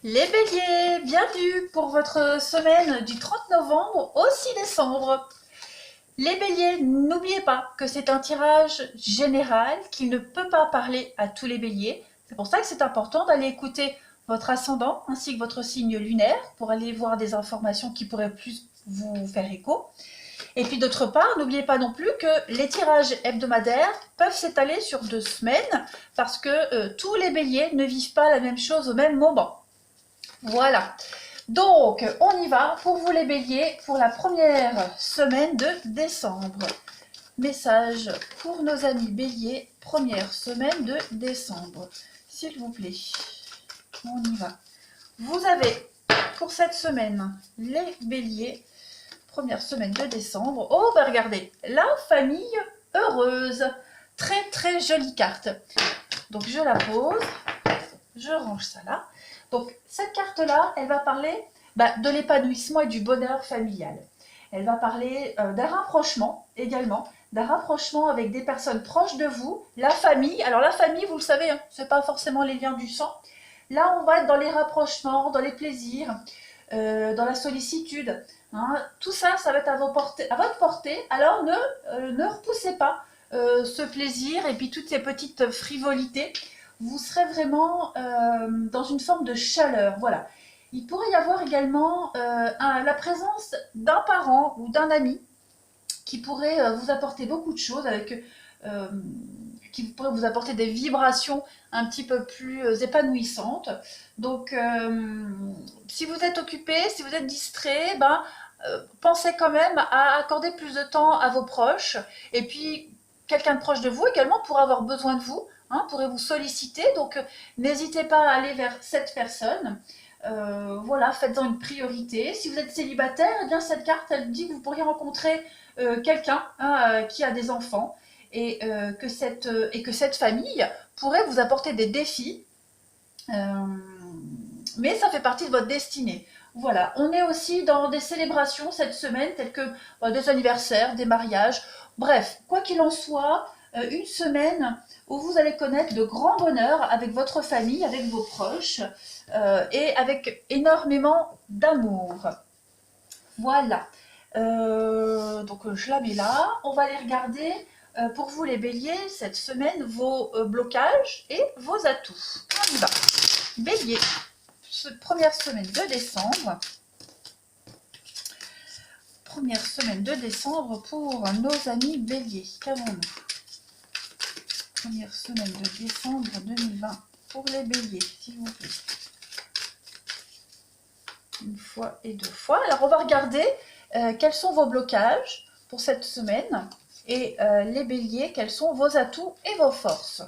Les béliers, bienvenue pour votre semaine du 30 novembre au 6 décembre. Les béliers, n'oubliez pas que c'est un tirage général qui ne peut pas parler à tous les béliers. C'est pour ça que c'est important d'aller écouter votre ascendant ainsi que votre signe lunaire pour aller voir des informations qui pourraient plus vous faire écho. Et puis d'autre part, n'oubliez pas non plus que les tirages hebdomadaires peuvent s'étaler sur 2 semaines parce que tous les béliers ne vivent pas la même chose au même moment. Voilà, donc on y va pour vous les béliers pour la première semaine de décembre. Message pour nos amis béliers, première semaine de décembre. S'il vous plaît, on y va. Vous avez pour cette semaine, les béliers, première semaine de décembre. Oh, bah regardez, la famille heureuse. Très très jolie carte. Donc je la pose, je range ça là. Donc cette carte-là, elle va parler de l'épanouissement et du bonheur familial. Elle va parler d'un rapprochement également, d'un rapprochement avec des personnes proches de vous, la famille. Alors la famille, vous le savez, hein, ce n'est pas forcément les liens du sang. Là, on va être dans les rapprochements, dans les plaisirs, dans la sollicitude. Hein. Tout ça, ça va être à votre portée. Alors ne repoussez pas ce plaisir et puis toutes ces petites frivolités. Vous serez vraiment dans une forme de chaleur. Voilà. Il pourrait y avoir également la présence d'un parent ou d'un ami qui pourrait vous apporter beaucoup de choses, qui pourrait vous apporter des vibrations un petit peu plus épanouissantes. Donc, si vous êtes occupé, si vous êtes distrait, pensez quand même à accorder plus de temps à vos proches. Et puis, quelqu'un de proche de vous également pourra avoir besoin de vous. Pourrait vous solliciter, donc n'hésitez pas à aller vers cette personne. Voilà, faites-en une priorité. Si vous êtes célibataire, eh bien cette carte, elle dit que vous pourriez rencontrer quelqu'un qui a des enfants et que cette famille pourrait vous apporter des défis, mais ça fait partie de votre destinée. Voilà, on est aussi dans des célébrations cette semaine, telles que des anniversaires, des mariages, bref, quoi qu'il en soit, une semaine où vous allez connaître de grands bonheurs avec votre famille, avec vos proches et avec énormément d'amour. Voilà. Donc je la mets là. On va aller regarder pour vous les béliers cette semaine vos blocages et vos atouts. On y va. Bélier, première semaine de décembre. Première semaine de décembre pour nos amis béliers. Qu'avons-nous ? Première semaine de décembre 2020 pour les béliers, s'il vous plaît. Une fois et deux fois. Alors, on va regarder quels sont vos blocages pour cette semaine. Et les béliers, quels sont vos atouts et vos forces.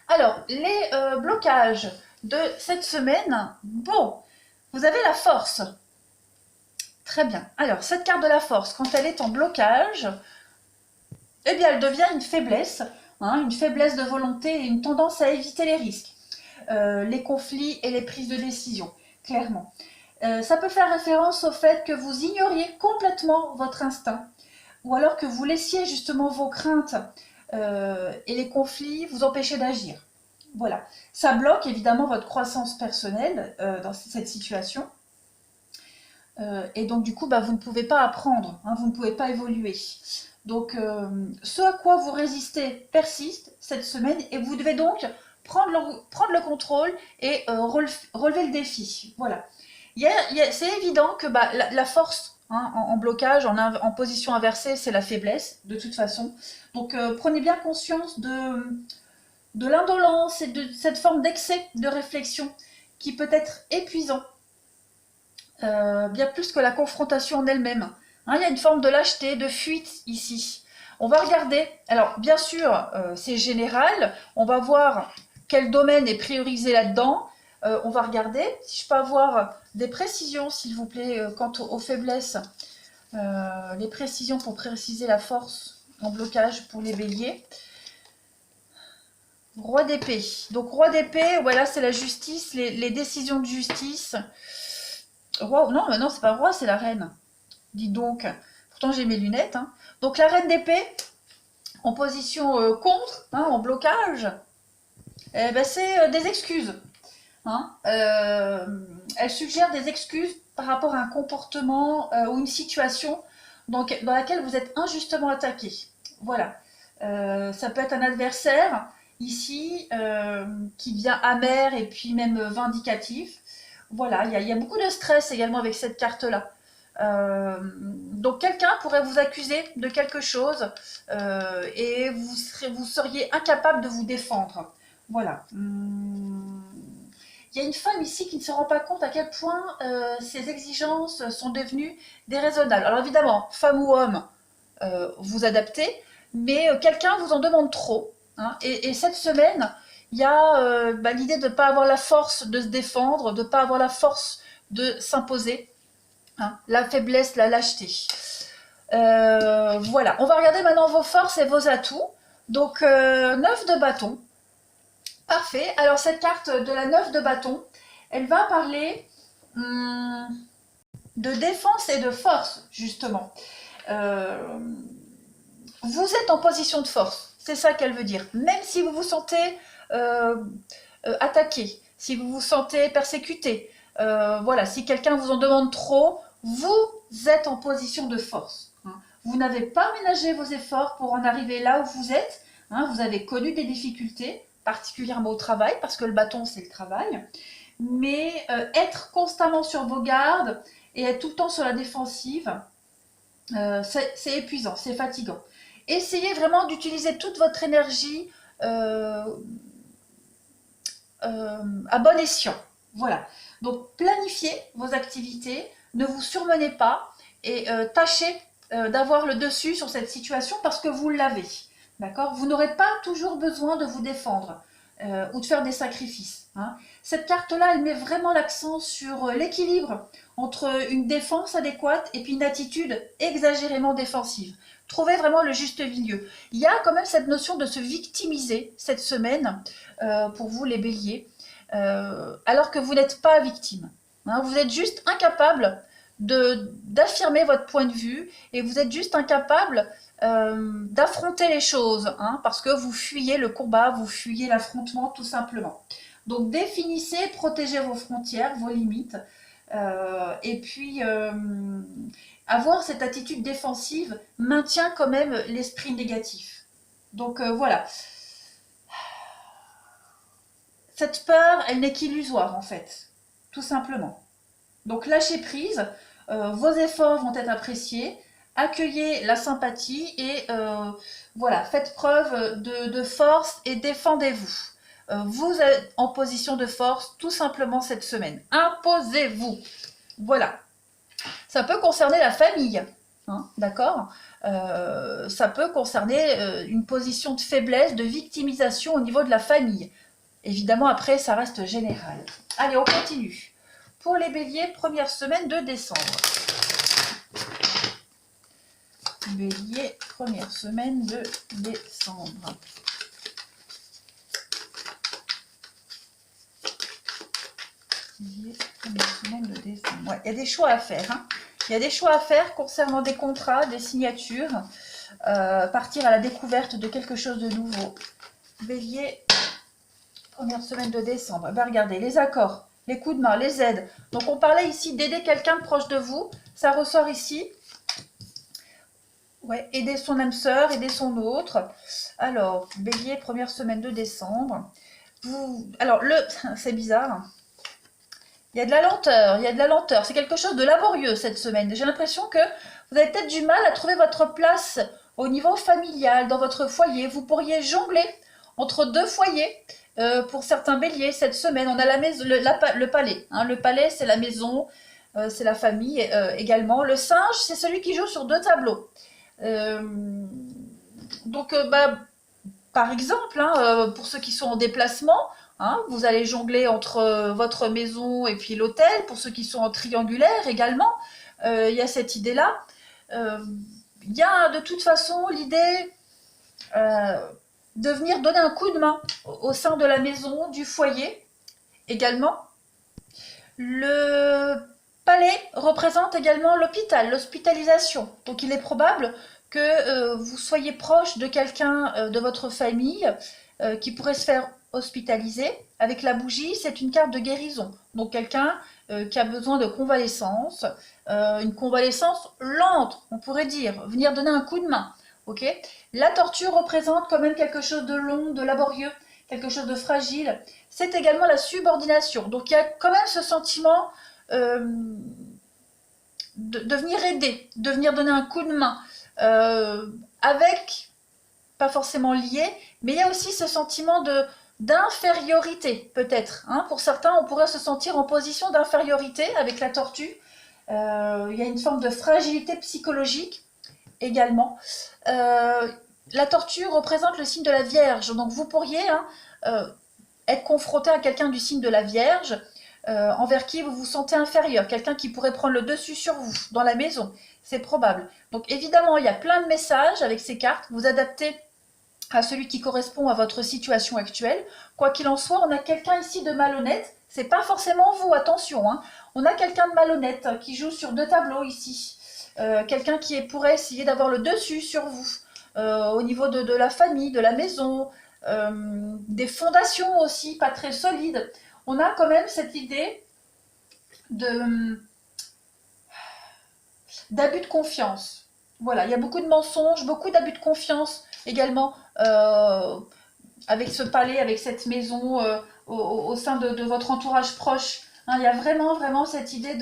Alors, les blocages de cette semaine. Bon, vous avez la force. Très bien. Alors, cette carte de la force, quand elle est en blocage, eh bien, elle devient une faiblesse de volonté et une tendance à éviter les risques, les conflits et les prises de décision, clairement. Ça peut faire référence au fait que vous ignoriez complètement votre instinct, ou alors que vous laissiez justement vos craintes et les conflits vous empêcher d'agir. Voilà. Ça bloque évidemment votre croissance personnelle dans cette situation. Et donc du coup, vous ne pouvez pas apprendre, vous ne pouvez pas évoluer. Donc, ce à quoi vous résistez persiste cette semaine et vous devez donc prendre le contrôle et relever le défi. Voilà. C'est évident que la force en blocage, en position inversée, c'est la faiblesse de toute façon. Donc, prenez bien conscience de l'indolence et de cette forme d'excès de réflexion qui peut être épuisant, bien plus que la confrontation en elle-même. Il y a une forme de lâcheté, de fuite ici. On va regarder, alors bien sûr, c'est général, on va voir quel domaine est priorisé là-dedans. On va regarder, si je peux avoir des précisions, s'il vous plaît, quant aux faiblesses, les précisions pour préciser la force en blocage pour les béliers. Roi d'épée. Donc roi d'épée, voilà, c'est la justice, les décisions de justice. Roi, non, c'est pas roi, c'est la reine. Dis donc, pourtant j'ai mes lunettes. Donc la reine d'épée, en position contre, en blocage, c'est des excuses. hein, elle suggère des excuses par rapport à un comportement ou une situation dans laquelle vous êtes injustement attaqué. Voilà. Ça peut être un adversaire ici qui devient amer et puis même vindicatif. Voilà, il y a beaucoup de stress également avec cette carte-là. Donc quelqu'un pourrait vous accuser de quelque chose et vous seriez incapable de vous défendre. Voilà. Il y a une femme ici qui ne se rend pas compte à quel point ses exigences sont devenues déraisonnables. Alors évidemment, femme ou homme, vous adaptez, mais quelqu'un vous en demande trop. Hein, et cette semaine, il y a l'idée de ne pas avoir la force de se défendre, de ne pas avoir la force de s'imposer. Hein, la faiblesse, la lâcheté. Voilà, on va regarder maintenant vos forces et vos atouts. Donc, 9 de bâton. Parfait. Alors, cette carte de la 9 de bâton, elle va parler de défense et de force, justement. Vous êtes en position de force. C'est ça qu'elle veut dire. Même si vous vous sentez attaqué, si vous vous sentez persécuté, voilà, si quelqu'un vous en demande trop, vous êtes en position de force. Hein. Vous n'avez pas ménagé vos efforts pour en arriver là où vous êtes. Hein. Vous avez connu des difficultés, particulièrement au travail, parce que le bâton, c'est le travail. Mais être constamment sur vos gardes et être tout le temps sur la défensive, c'est épuisant, c'est fatigant. Essayez vraiment d'utiliser toute votre énergie à bon escient. Voilà. Donc, planifiez vos activités, ne vous surmenez pas et tâchez d'avoir le dessus sur cette situation parce que vous l'avez. D'accord ? Vous n'aurez pas toujours besoin de vous défendre ou de faire des sacrifices. Hein. Cette carte-là, elle met vraiment l'accent sur l'équilibre entre une défense adéquate et puis une attitude exagérément défensive. Trouvez vraiment le juste milieu. Il y a quand même cette notion de se victimiser cette semaine pour vous les béliers, alors que vous n'êtes pas victime. Hein, vous êtes juste incapable d'affirmer votre point de vue et vous êtes juste incapable d'affronter les choses, hein, parce que vous fuyez le combat, vous fuyez l'affrontement tout simplement. Donc définissez, protégez vos frontières, vos limites, et puis avoir cette attitude défensive maintient quand même l'esprit négatif. Donc voilà. Cette peur, elle n'est qu'illusoire en fait, tout simplement. Donc lâchez prise, vos efforts vont être appréciés, accueillez la sympathie et voilà, faites preuve de force et défendez-vous. Vous êtes en position de force tout simplement cette semaine. Imposez-vous. Voilà. Ça peut concerner la famille, hein, d'accord ? Ça peut concerner une position de faiblesse, de victimisation au niveau de la famille. Évidemment, après, ça reste général. Allez, on continue. Pour les béliers, première semaine de décembre. Bélier, première semaine de décembre. Bélier, première semaine de décembre. Ouais, il y a des choix à faire. Hein. Il y a des choix à faire concernant des contrats, des signatures, partir à la découverte de quelque chose de nouveau. Bélier, première semaine de décembre. Ben regardez, les accords, les coups de main, les aides. Donc on parlait ici d'aider quelqu'un de proche de vous. Ça ressort ici. Ouais, aider son âme sœur, aider son autre. Alors, bélier, première semaine de décembre. Alors, c'est bizarre. Il y a de la lenteur, il y a de la lenteur. C'est quelque chose de laborieux cette semaine. J'ai l'impression que vous avez peut-être du mal à trouver votre place au niveau familial, dans votre foyer. Vous pourriez jongler entre deux foyers. Pour certains béliers, cette semaine, on a la maison, le palais. Hein. Le palais, c'est la maison, c'est la famille également. Le singe, c'est celui qui joue sur deux tableaux. Donc, par exemple, hein, pour ceux qui sont en déplacement, hein, vous allez jongler entre votre maison et puis l'hôtel. Pour ceux qui sont en triangulaire également, il y a cette idée-là. Il y a de toute façon l'idée de venir donner un coup de main au sein de la maison, du foyer également. Le palais représente également l'hôpital, l'hospitalisation. Donc il est probable que vous soyez proche de quelqu'un de votre famille qui pourrait se faire hospitaliser. avec la bougie, c'est une carte de guérison. Donc quelqu'un qui a besoin de convalescence, une convalescence lente, on pourrait dire, venir donner un coup de main. Ok. La tortue représente quand même quelque chose de long, de laborieux, quelque chose de fragile. C'est également la subordination. Donc il y a quand même ce sentiment de venir aider, de venir donner un coup de main, avec, pas forcément lié, mais il y a aussi ce sentiment d'infériorité, peut-être. Hein. Pour certains, on pourrait se sentir en position d'infériorité avec la tortue. Il y a une forme de fragilité psychologique également. La tortue représente le signe de la Vierge, donc vous pourriez être confronté à quelqu'un du signe de la Vierge, envers qui vous vous sentez inférieur, quelqu'un qui pourrait prendre le dessus sur vous dans la maison, c'est probable. Donc évidemment, il y a plein de messages avec ces cartes, vous adaptez à celui qui correspond à votre situation actuelle. Quoi qu'il en soit, on a quelqu'un ici de malhonnête, c'est pas forcément vous, attention, hein. On a quelqu'un de malhonnête qui joue sur 2 tableaux ici, quelqu'un qui pourrait essayer d'avoir le dessus sur vous, au niveau de la famille, de la maison, des fondations aussi pas très solides. On a quand même cette idée d'abus de confiance. Voilà, il y a beaucoup de mensonges, beaucoup d'abus de confiance également avec ce palais, avec cette maison, au sein de votre entourage proche. Hein, il y a vraiment cette idée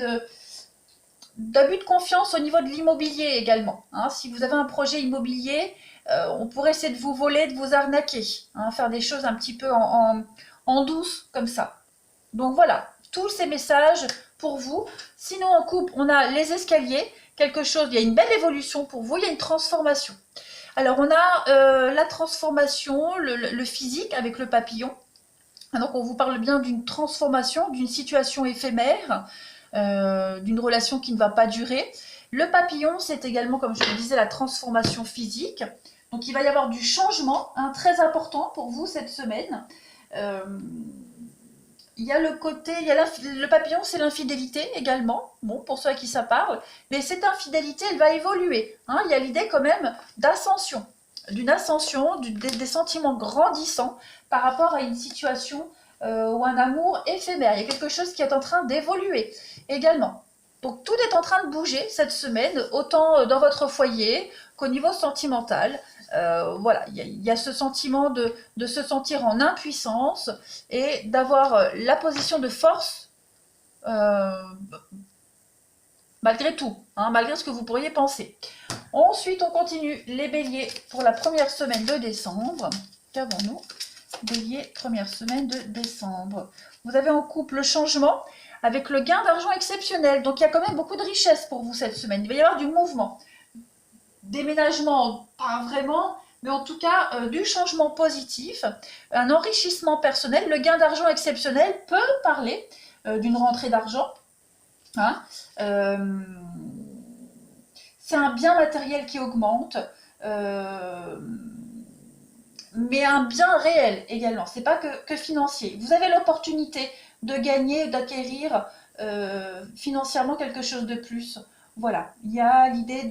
d'abus de confiance au niveau de l'immobilier également. Hein, si vous avez un projet immobilier, on pourrait essayer de vous voler, de vous arnaquer, hein, faire des choses un petit peu en douce comme ça. Donc voilà, tous ces messages pour vous. Sinon en couple, on a les escaliers, quelque chose, il y a une belle évolution pour vous, il y a une transformation. Alors on a la transformation, le physique avec le papillon. Donc on vous parle bien d'une transformation, d'une situation éphémère, d'une relation qui ne va pas durer. Le papillon, c'est également, comme je le disais, la transformation physique. Donc il va y avoir du changement, hein, très important pour vous cette semaine. Il y a le côté, le papillon, c'est l'infidélité également, bon, pour ceux à qui ça parle, mais cette infidélité, elle va évoluer. Hein. Il y a l'idée quand même d'ascension, d'une ascension, des sentiments grandissants par rapport à une situation ou un amour éphémère. Il y a quelque chose qui est en train d'évoluer également. Donc tout est en train de bouger cette semaine, autant dans votre foyer qu'au niveau sentimental. Voilà, il y a ce sentiment de se sentir en impuissance et d'avoir la position de force malgré tout, hein, malgré ce que vous pourriez penser. Ensuite, on continue les béliers pour la première semaine de décembre. Qu'avons-nous? Bélier, première semaine de décembre. Vous avez en couple le changement avec le gain d'argent exceptionnel. Donc, il y a quand même beaucoup de richesse pour vous cette semaine. Il va y avoir du mouvement. Déménagement, pas vraiment, mais en tout cas du changement positif, un enrichissement personnel. Le gain d'argent exceptionnel peut parler d'une rentrée d'argent. Hein, c'est un bien matériel qui augmente, mais un bien réel également. C'est pas que financier. Vous avez l'opportunité de gagner, d'acquérir financièrement quelque chose de plus. Voilà, il y a l'idée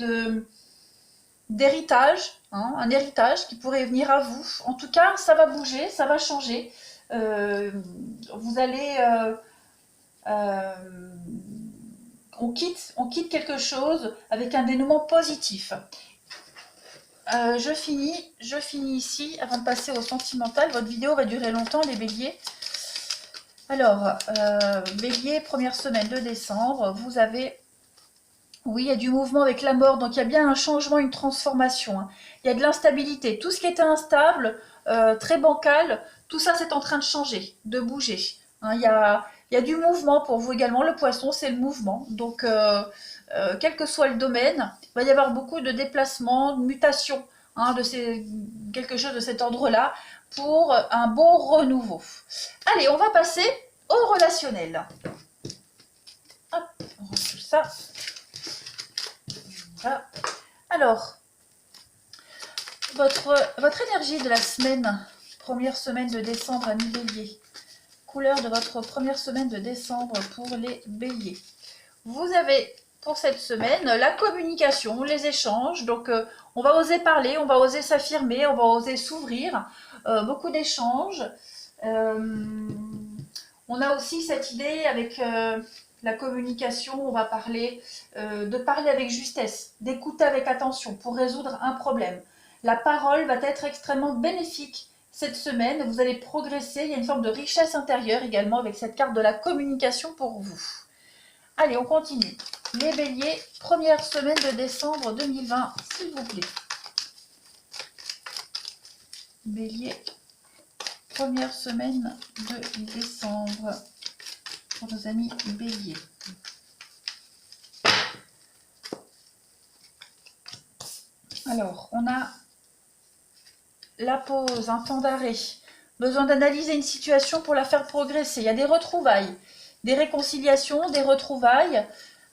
d'héritage, hein, un héritage qui pourrait venir à vous. En tout cas, ça va bouger, ça va changer. Vous allez... on quitte quelque chose avec un dénouement positif. Je finis ici avant de passer au sentimental. Votre vidéo va durer longtemps, les béliers. Alors, bélier, première semaine de décembre, vous avez... Oui, il y a du mouvement avec la mort, donc il y a bien un changement, une transformation. Hein. Il y a de l'instabilité. Tout ce qui était instable, très bancal, tout ça c'est en train de changer, de bouger. Hein, il y a du mouvement pour vous également. Le poisson, c'est le mouvement. Donc, quel que soit le domaine, il va y avoir beaucoup de déplacements, de mutations, hein, quelque chose de cet ordre-là, pour un beau renouveau. Allez, on va passer au relationnel. Hop, on range ça. Voilà. Alors, votre énergie de la semaine, première semaine de décembre, amis bélier. Couleur de votre première semaine de décembre pour les béliers. Vous avez pour cette semaine la communication, les échanges. Donc, on va oser parler, on va oser s'affirmer, on va oser s'ouvrir. Beaucoup d'échanges. On a aussi cette idée avec la communication, on va parler de parler avec justesse, d'écouter avec attention pour résoudre un problème. La parole va être extrêmement bénéfique cette semaine, vous allez progresser, il y a une forme de richesse intérieure également avec cette carte de la communication pour vous. Allez, on continue. Les béliers, première semaine de décembre 2020, s'il vous plaît. Bélier, première semaine de décembre pour nos amis béliers. Alors, on a la pause, un temps d'arrêt, besoin d'analyser une situation pour la faire progresser. Il y a des retrouvailles, des réconciliations, des retrouvailles,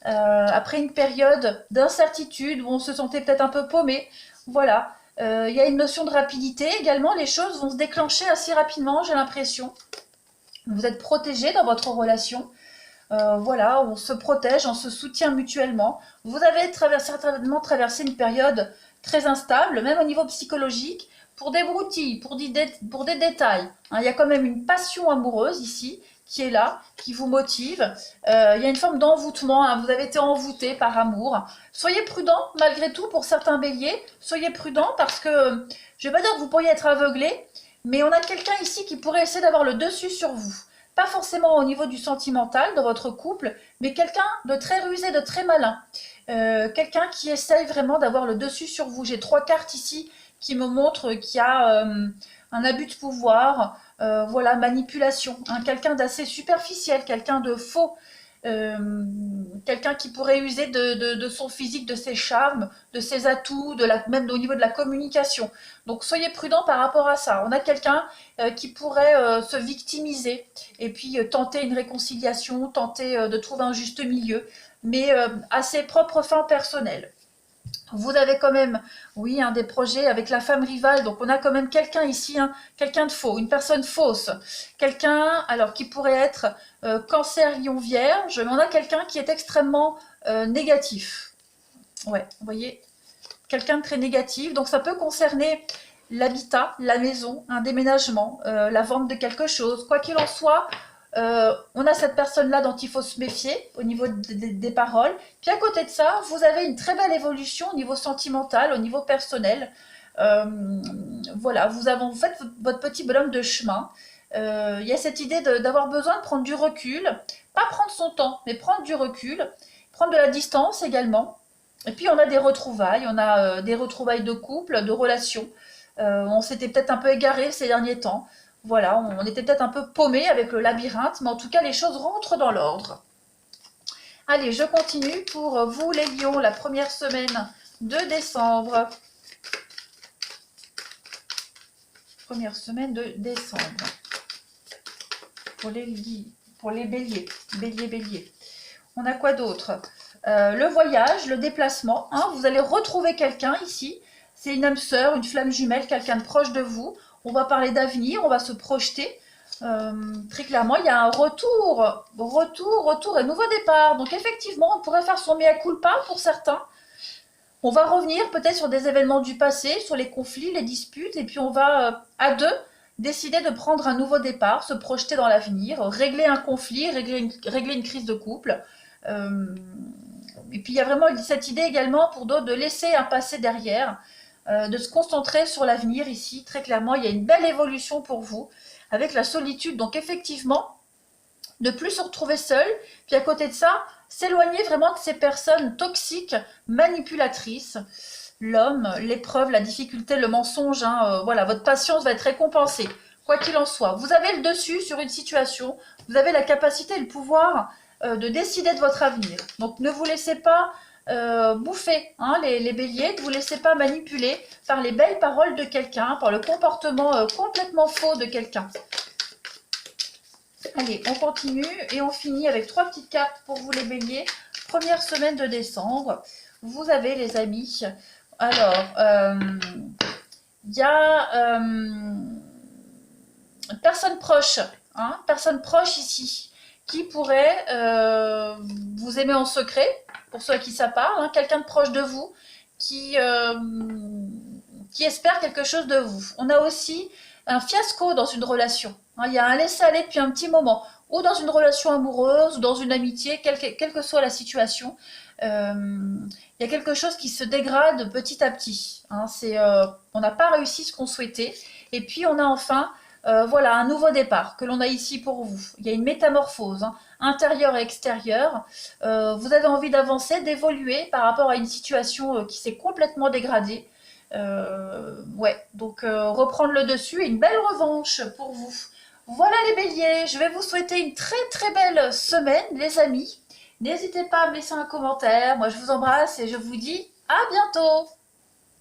après une période d'incertitude où on se sentait peut-être un peu paumé. Voilà, il y a une notion de rapidité également, les choses vont se déclencher assez rapidement, j'ai l'impression. Vous êtes protégé dans votre relation. Voilà, on se protège, on se soutient mutuellement. Vous avez certainement traversé une période très instable, même au niveau psychologique, pour des broutilles, pour des détails. Hein, il y a quand même une passion amoureuse ici, qui est là, qui vous motive. Il y a une forme d'envoûtement, hein, vous avez été envoûté par amour. Soyez prudent, malgré tout, pour certains béliers. Soyez prudent parce que, je ne vais pas dire que vous pourriez être aveuglé, mais on a quelqu'un ici qui pourrait essayer d'avoir le dessus sur vous. Pas forcément au niveau du sentimental de votre couple, mais quelqu'un de très rusé, de très malin. Quelqu'un qui essaye vraiment d'avoir le dessus sur vous. J'ai 3 cartes ici qui me montrent qu'il y a un abus de pouvoir, voilà, manipulation. Hein, quelqu'un d'assez superficiel, quelqu'un de faux. Quelqu'un qui pourrait user de son physique, de ses charmes, de ses atouts, même au niveau de la communication. Donc soyez prudents par rapport à ça. On a quelqu'un qui pourrait se victimiser et puis tenter une réconciliation, tenter de trouver un juste milieu, mais à ses propres fins personnelles. Vous avez quand même, oui, des projets avec la femme rivale, donc on a quand même quelqu'un ici, quelqu'un de faux, une personne fausse, quelqu'un, alors qui pourrait être cancer, lion, vierge, mais on a quelqu'un qui est extrêmement négatif. Ouais, vous voyez, quelqu'un de très négatif, donc ça peut concerner l'habitat, la maison, un déménagement, la vente de quelque chose, quoi qu'il en soit. On a cette personne-là dont il faut se méfier au niveau des paroles. Puis à côté de ça, vous avez une très belle évolution au niveau sentimental, au niveau personnel. Voilà, vous faites votre petit bonhomme de chemin. Il y a cette idée d'avoir besoin de prendre du recul, pas prendre son temps, mais prendre du recul, prendre de la distance également. Et puis on a des retrouvailles, des retrouvailles de couple, de relations. On s'était peut-être un peu égaré ces derniers temps. Voilà, on était peut-être un peu paumé avec le labyrinthe, mais en tout cas, les choses rentrent dans l'ordre. Allez, je continue pour vous, les lions, la première semaine de décembre. Première semaine de décembre. Pour les béliers. Bélier. On a quoi d'autre? Le voyage, le déplacement. Hein, vous allez retrouver quelqu'un ici. C'est une âme sœur, une flamme jumelle, quelqu'un de proche de vous. On va parler d'avenir, on va se projeter. Très clairement, il y a un retour et nouveau départ. Donc effectivement, on pourrait faire son mea culpa pour certains. On va revenir peut-être sur des événements du passé, sur les conflits, les disputes, et puis on va, à deux, décider de prendre un nouveau départ, se projeter dans l'avenir, régler un conflit, régler une crise de couple. Et puis il y a vraiment cette idée également pour d'autres de laisser un passé derrière, de se concentrer sur l'avenir ici. Très clairement, il y a une belle évolution pour vous avec la solitude. Donc effectivement, ne plus se retrouver seul. Puis à côté de ça, s'éloigner vraiment de ces personnes toxiques, manipulatrices. L'homme, l'épreuve, la difficulté, le mensonge. Voilà, votre patience va être récompensée. Quoi qu'il en soit, vous avez le dessus sur une situation. Vous avez la capacité et le pouvoir de décider de votre avenir. Donc ne vous laissez pas bouffer, les béliers, ne vous laissez pas manipuler par les belles paroles de quelqu'un, par le comportement complètement faux de quelqu'un. Allez, on continue et on finit avec 3 petites cartes pour vous les béliers. Première semaine de décembre, vous avez les amis. Alors, il y a personne proche ici, qui pourrait vous aimer en secret, pour ceux à qui ça parle, quelqu'un de proche de vous, qui espère quelque chose de vous. On a aussi un fiasco dans une relation. Il y a un laisser-aller depuis un petit moment, ou dans une relation amoureuse, ou dans une amitié, quelle que soit la situation, il y a quelque chose qui se dégrade petit à petit. Hein. On n'a pas réussi ce qu'on souhaitait, et puis on a enfin voilà, un nouveau départ que l'on a ici pour vous. Il y a une métamorphose, hein, intérieure et extérieure. Vous avez envie d'avancer, d'évoluer par rapport à une situation qui s'est complètement dégradée. Ouais, donc reprendre le dessus et une belle revanche pour vous. Voilà les béliers, je vais vous souhaiter une très très belle semaine les amis. N'hésitez pas à me laisser un commentaire, moi je vous embrasse et je vous dis à bientôt.